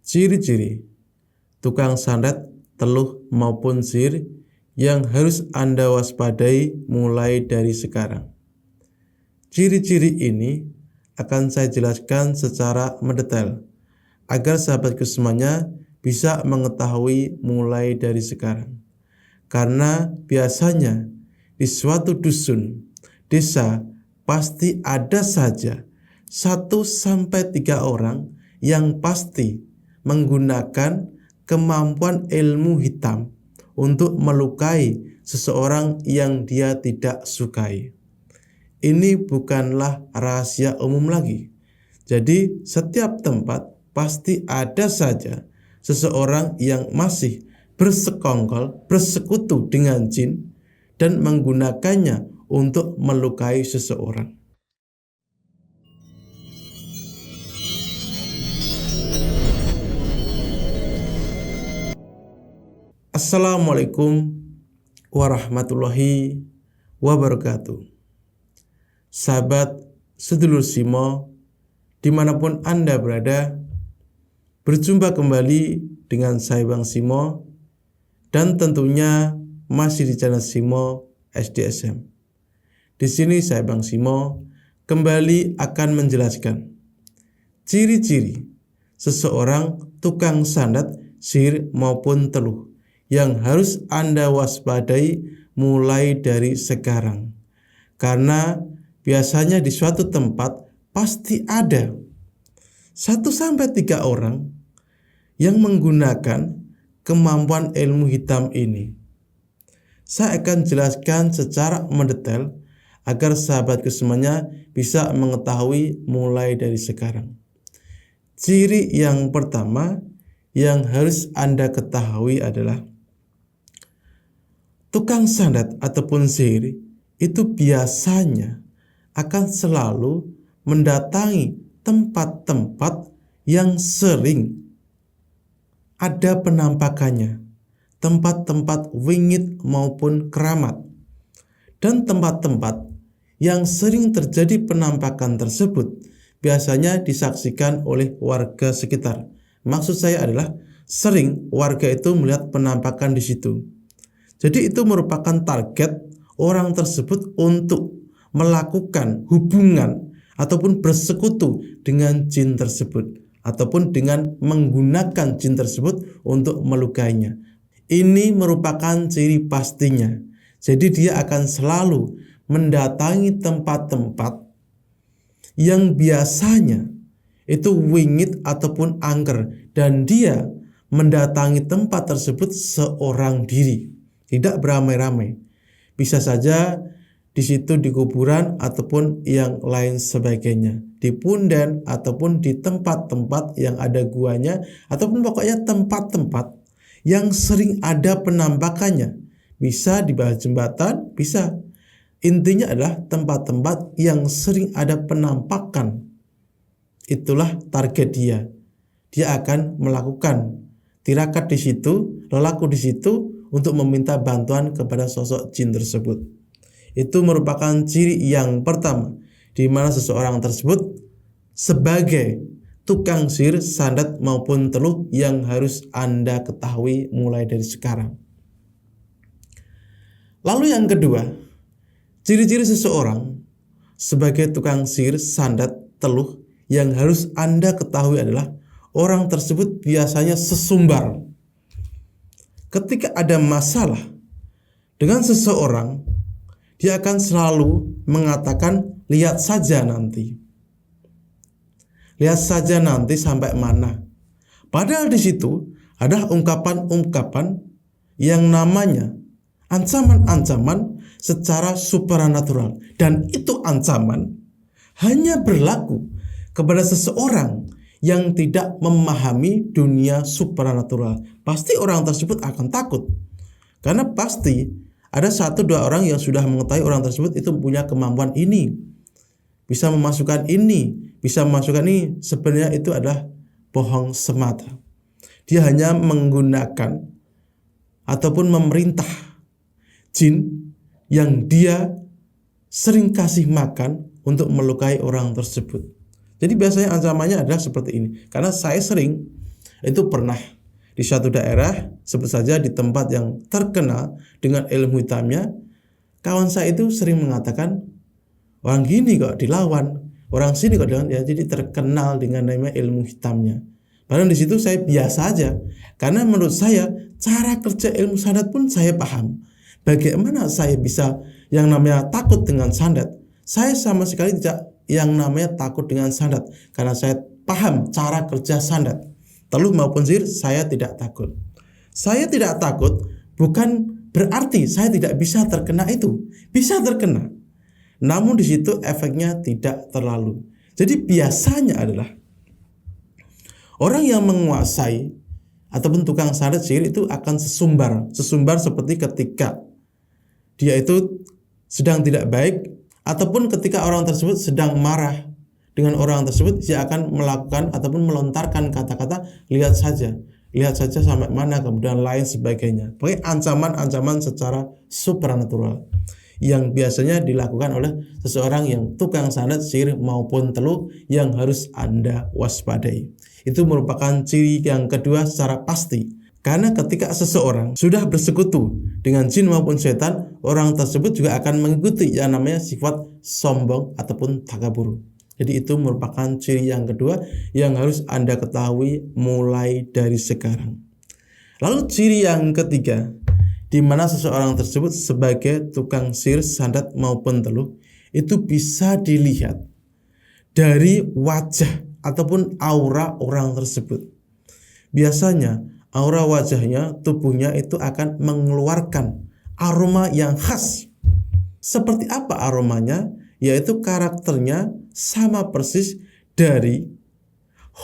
Ciri-ciri tukang santet, teluh maupun sihir yang harus Anda waspadai mulai dari sekarang. Ciri-ciri ini akan saya jelaskan secara mendetail agar sahabatku semuanya bisa mengetahui mulai dari sekarang. Karena biasanya di suatu dusun, desa, pasti ada saja 1-3 orang yang pasti menggunakan kemampuan ilmu hitam untuk melukai seseorang yang dia tidak sukai. Ini bukanlah rahasia umum lagi. Jadi setiap tempat pasti ada saja seseorang yang masih bersekongkol, bersekutu dengan jin dan menggunakannya untuk melukai seseorang. Assalamualaikum warahmatullahi wabarakatuh. Sahabat sedulur Simo, dimanapun Anda berada, berjumpa kembali dengan saya Bang Simo, dan tentunya masih di channel Simo SDSM. Di sini saya Bang Simo kembali akan menjelaskan ciri-ciri seseorang tukang santet, sihir maupun teluh yang harus Anda waspadai mulai dari sekarang. Karena biasanya di suatu tempat pasti ada 1-3 orang yang menggunakan kemampuan ilmu hitam ini. Saya akan jelaskan secara mendetail agar sahabatku semuanya bisa mengetahui mulai dari sekarang. Ciri yang pertama yang harus Anda ketahui adalah tukang santet ataupun sihir itu biasanya akan selalu mendatangi tempat-tempat yang sering ada penampakannya, tempat-tempat wingit maupun keramat, dan tempat-tempat yang sering terjadi penampakan tersebut biasanya disaksikan oleh warga sekitar. Maksud saya adalah sering warga itu melihat penampakan di situ. Jadi itu merupakan target orang tersebut untuk melakukan hubungan ataupun bersekutu dengan jin tersebut, ataupun dengan menggunakan jin tersebut untuk melukainya. Ini merupakan ciri pastinya. Jadi dia akan selalu mendatangi tempat-tempat yang biasanya itu wingit ataupun angker, dan dia mendatangi tempat tersebut seorang diri, tidak beramai-ramai. Bisa saja di situ di kuburan ataupun yang lain sebagainya, di punden ataupun di tempat-tempat yang ada guanya, ataupun pokoknya tempat-tempat yang sering ada penampakannya. Bisa di bawah jembatan, bisa. Intinya adalah tempat-tempat yang sering ada penampakan. Itulah target dia. Dia akan melakukan tirakat di situ, lelaku di situ untuk meminta bantuan kepada sosok jin tersebut. Itu merupakan ciri yang pertama di mana seseorang tersebut sebagai tukang sihir, santet maupun teluh yang harus Anda ketahui mulai dari sekarang. Lalu yang kedua, ciri-ciri seseorang sebagai tukang sihir, santet, teluh yang harus Anda ketahui adalah orang tersebut biasanya sesumbar. Ketika ada masalah dengan seseorang, dia akan selalu mengatakan, lihat saja nanti. Lihat saja nanti sampai mana. Padahal di situ ada ungkapan-ungkapan yang namanya ancaman-ancaman secara supranatural. Dan itu ancaman hanya berlaku kepada seseorang yang tidak memahami dunia supranatural. Pasti orang tersebut akan takut. Karena pasti ada 1-2 orang yang sudah mengetahui orang tersebut itu punya kemampuan ini, bisa memasukkan ini, bisa memasukkan ini. Sebenarnya itu adalah bohong semata. Dia hanya menggunakan ataupun memerintah jin yang dia sering kasih makan untuk melukai orang tersebut. Jadi biasanya ancamannya adalah seperti ini. Karena saya sering Itu pernah di suatu daerah, sebut saja di tempat yang terkenal dengan ilmu hitamnya, kawan saya itu sering mengatakan, orang gini kok dilawan, orang sini kok dilawan, ya jadi terkenal dengan namanya ilmu hitamnya. Padahal di situ saya biasa aja, karena menurut saya cara kerja ilmu sanad pun saya paham. Bagaimana saya bisa yang namanya takut dengan sanad? Saya sama sekali tidak yang namanya takut dengan sanad, karena saya paham cara kerja sanad. Taluh maupun sihir, saya tidak takut. Saya tidak takut bukan berarti saya tidak bisa terkena itu. Bisa terkena. Namun di situ efeknya tidak terlalu. Jadi biasanya adalah orang yang menguasai ataupun tukang sanad sihir itu akan sesumbar. Sesumbar seperti ketika dia itu sedang tidak baik, ataupun ketika orang tersebut sedang marah dengan orang tersebut, dia akan melakukan ataupun melontarkan kata-kata lihat saja sampai mana, kemudian lain sebagainya. Pokoknya ancaman-ancaman secara supernatural yang biasanya dilakukan oleh seseorang yang tukang sanad sihir maupun teluh yang harus Anda waspadai. Itu merupakan ciri yang kedua secara pasti. Karena ketika seseorang sudah bersekutu dengan jin maupun setan, orang tersebut juga akan mengikuti yang namanya sifat sombong ataupun takabur. Jadi itu merupakan ciri yang kedua yang harus Anda ketahui mulai dari sekarang. Lalu ciri yang ketiga, di mana seseorang tersebut sebagai tukang sihir, sanad maupun teluh, itu bisa dilihat dari wajah ataupun aura orang tersebut. Biasanya aura wajahnya, tubuhnya itu akan mengeluarkan aroma yang khas. Seperti apa aromanya? Yaitu karakternya sama persis dari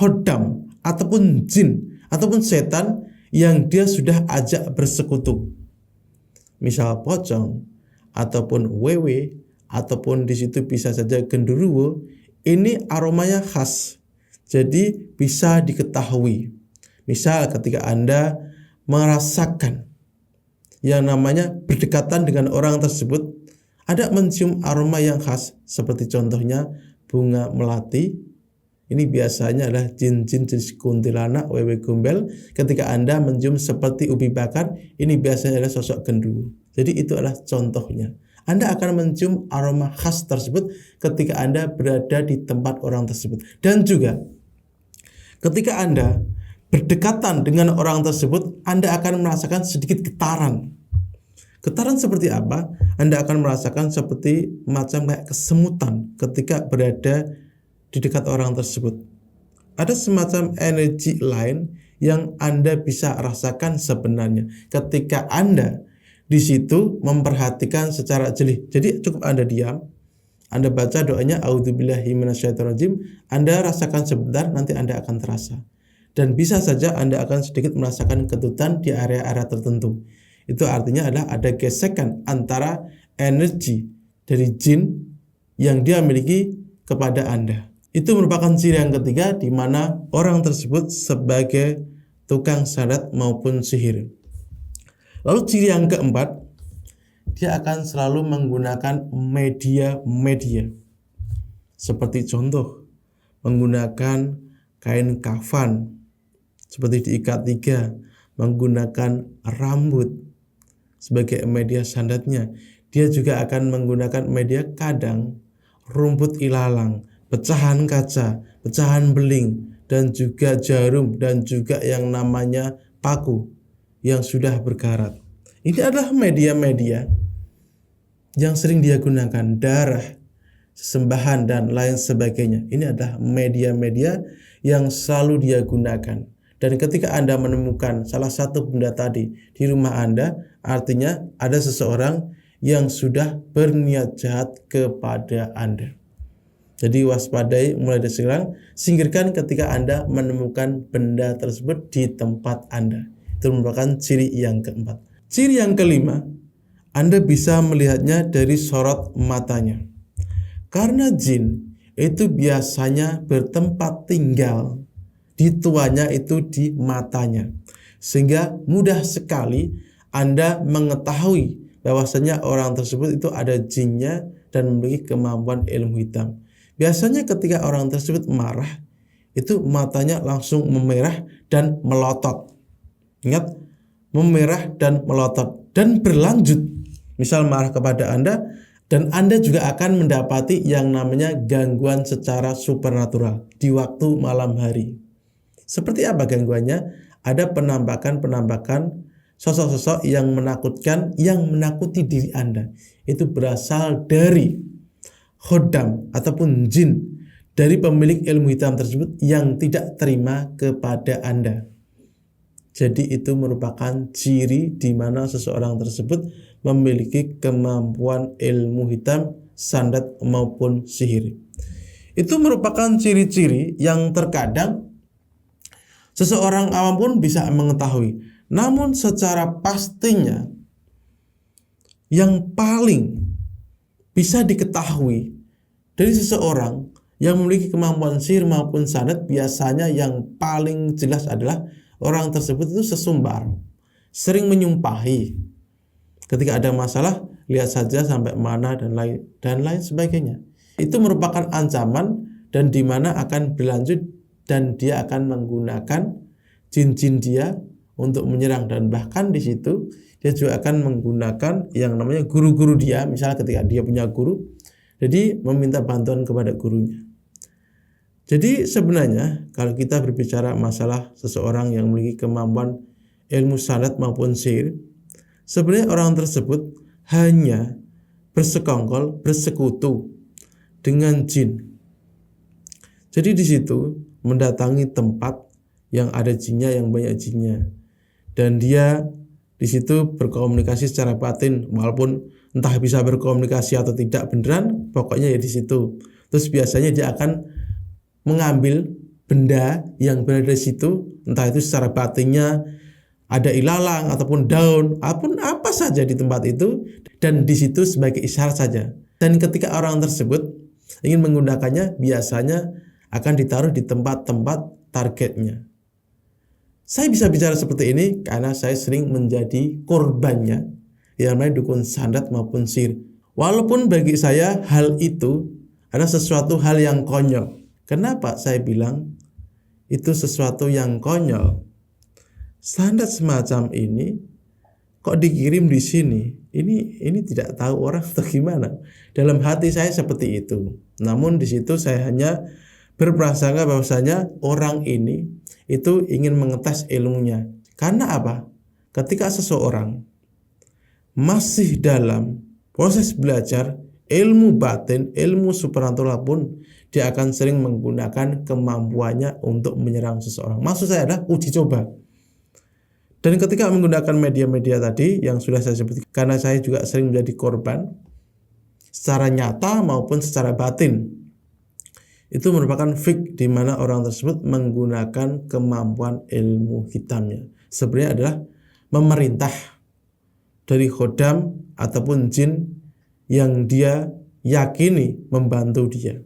hodam ataupun jin ataupun setan yang dia sudah ajak bersekutu. Misal pocong ataupun wewe ataupun di situ bisa saja genderuwo, ini aromanya khas. Jadi bisa diketahui. Misal ketika Anda merasakan yang namanya berdekatan dengan orang tersebut, ada mencium aroma yang khas, seperti contohnya bunga melati. Ini biasanya adalah jin-jin jenis kuntilanak, wewe gombel. Ketika Anda mencium seperti ubi bakar, ini biasanya adalah sosok genderuwo. Jadi itu adalah contohnya. Anda akan mencium aroma khas tersebut ketika Anda berada di tempat orang tersebut. Dan juga ketika Anda berdekatan dengan orang tersebut, Anda akan merasakan sedikit getaran. Getaran seperti apa? Anda akan merasakan seperti macam kayak kesemutan ketika berada di dekat orang tersebut. Ada semacam energi lain yang Anda bisa rasakan sebenarnya ketika Anda di situ memperhatikan secara jeli. Jadi cukup Anda diam, Anda baca doanya A'udzubillahi minasyaitonirrajim, Anda rasakan sebentar, nanti Anda akan terasa. Dan bisa saja Anda akan sedikit merasakan ketutan di area-area tertentu. Itu artinya adalah ada gesekan antara energi dari jin yang dia miliki kepada Anda. Itu merupakan ciri yang ketiga di mana orang tersebut sebagai tukang sanad maupun sihir. Lalu ciri yang keempat, dia akan selalu menggunakan media-media. Seperti contoh, menggunakan kain kafan seperti diikat tiga, menggunakan rambut sebagai media sandatnya. Dia juga akan menggunakan media kadang rumput ilalang, pecahan kaca, pecahan beling, dan juga jarum, dan juga yang namanya paku yang sudah berkarat. Ini adalah media-media yang sering dia gunakan, darah, sesembahan, dan lain sebagainya. Ini adalah media-media yang selalu dia gunakan. Dan ketika Anda menemukan salah satu benda tadi di rumah Anda, artinya ada seseorang yang sudah berniat jahat kepada Anda. Jadi waspadai mulai dari sekarang, singkirkan ketika Anda menemukan benda tersebut di tempat Anda. Itu merupakan ciri yang keempat. Ciri yang kelima, Anda bisa melihatnya dari sorot matanya. Karena jin itu biasanya bertempat tinggal di tuanya itu di matanya, sehingga mudah sekali Anda mengetahui bahwasanya orang tersebut itu ada jinnya dan memiliki kemampuan ilmu hitam. Biasanya ketika orang tersebut marah, itu matanya langsung memerah dan melotot. Ingat, memerah dan melotot dan berlanjut. Misal marah kepada Anda, dan Anda juga akan mendapati yang namanya gangguan secara supernatural di waktu malam hari. Seperti apa gangguannya? Ada penampakan-penampakan sosok-sosok yang menakutkan, yang menakuti diri Anda. Itu berasal dari khodam ataupun jin dari pemilik ilmu hitam tersebut yang tidak terima kepada Anda. Jadi itu merupakan ciri di mana seseorang tersebut memiliki kemampuan ilmu hitam, sandat maupun sihir. Itu merupakan ciri-ciri yang terkadang seseorang awam pun bisa mengetahui. Namun secara pastinya yang paling bisa diketahui dari seseorang yang memiliki kemampuan sihir maupun sandat, biasanya yang paling jelas adalah orang tersebut itu sesumbar, sering menyumpahi. Ketika ada masalah, lihat saja sampai mana dan lain sebagainya. Itu merupakan ancaman dan di mana akan berlanjut dan dia akan menggunakan jin-jin dia untuk menyerang, dan bahkan di situ dia juga akan menggunakan yang namanya guru-guru dia. Misalnya ketika dia punya guru, jadi meminta bantuan kepada gurunya. Jadi sebenarnya kalau kita berbicara masalah seseorang yang memiliki kemampuan ilmu sandat maupun sihir, sebenarnya orang tersebut hanya bersekongkol, bersekutu dengan jin. Jadi di situ mendatangi tempat yang ada jinnya, yang banyak jinnya, dan dia di situ berkomunikasi secara batin, walaupun entah bisa berkomunikasi atau tidak beneran, pokoknya ya di situ. Terus biasanya dia akan mengambil benda yang berada di situ, entah itu secara batinnya ada ilalang ataupun daun, apapun apa saja di tempat itu, dan di situ sebagai isyarat saja. Dan ketika orang tersebut ingin menggunakannya, biasanya akan ditaruh di tempat-tempat targetnya. Saya bisa bicara seperti ini karena saya sering menjadi korbannya, yang namanya dukun sandat maupun sihir. Walaupun bagi saya hal itu adalah sesuatu hal yang konyol. Kenapa saya bilang itu sesuatu yang konyol? Sandat semacam ini kok dikirim di sini? Ini tidak tahu orang atau gimana. Dalam hati saya seperti itu. Namun di situ saya hanya berprasangka bahwasanya orang ini itu ingin mengetes ilmunya. Karena apa? Ketika seseorang masih dalam proses belajar ilmu batin, ilmu supernatural pun, dia akan sering menggunakan kemampuannya untuk menyerang seseorang. Maksud saya adalah uji coba. Dan ketika menggunakan media-media tadi yang sudah saya sebutkan, karena saya juga sering menjadi korban secara nyata maupun secara batin, itu merupakan fik di mana orang tersebut menggunakan kemampuan ilmu hitamnya. Sebenarnya adalah memerintah dari khodam ataupun jin yang dia yakini membantu dia.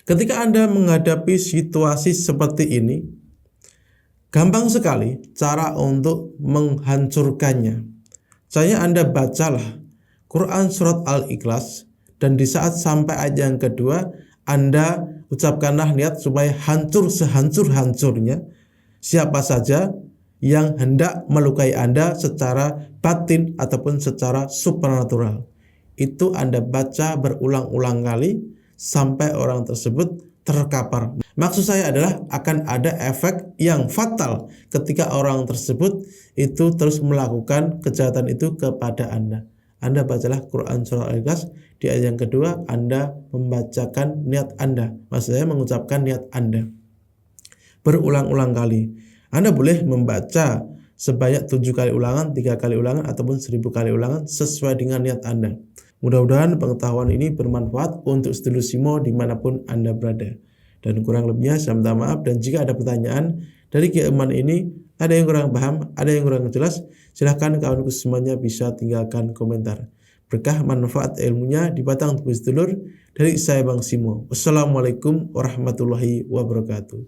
Ketika Anda menghadapi situasi seperti ini, gampang sekali cara untuk menghancurkannya. Saya Anda bacalah Quran surat Al-Ikhlas, dan di saat sampai ayat yang kedua, Anda ucapkanlah niat supaya hancur sehancur-hancurnya siapa saja yang hendak melukai Anda secara batin ataupun secara supernatural. Itu Anda baca berulang-ulang kali sampai orang tersebut terkapar. Maksud saya adalah akan ada efek yang fatal ketika orang tersebut itu terus melakukan kejahatan itu kepada Anda. Anda bacalah Quran surah Al-Ikhlas, di ayat yang kedua Anda membacakan niat Anda. Maksud saya mengucapkan niat Anda berulang-ulang kali. Anda boleh membaca sebanyak 7 kali ulangan, 3 kali ulangan, ataupun 1000 kali ulangan sesuai dengan niat Anda. Mudah-mudahan pengetahuan ini bermanfaat untuk sedulur Simo dimanapun Anda berada. Dan kurang lebihnya saya minta maaf, dan jika ada pertanyaan dari keilmuan ini, ada yang kurang paham, ada yang kurang jelas, silahkan kawanku semuanya bisa tinggalkan komentar. Berkah manfaat ilmunya dipatang tubuh sedulur dari saya Bang Simo. Wassalamualaikum warahmatullahi wabarakatuh.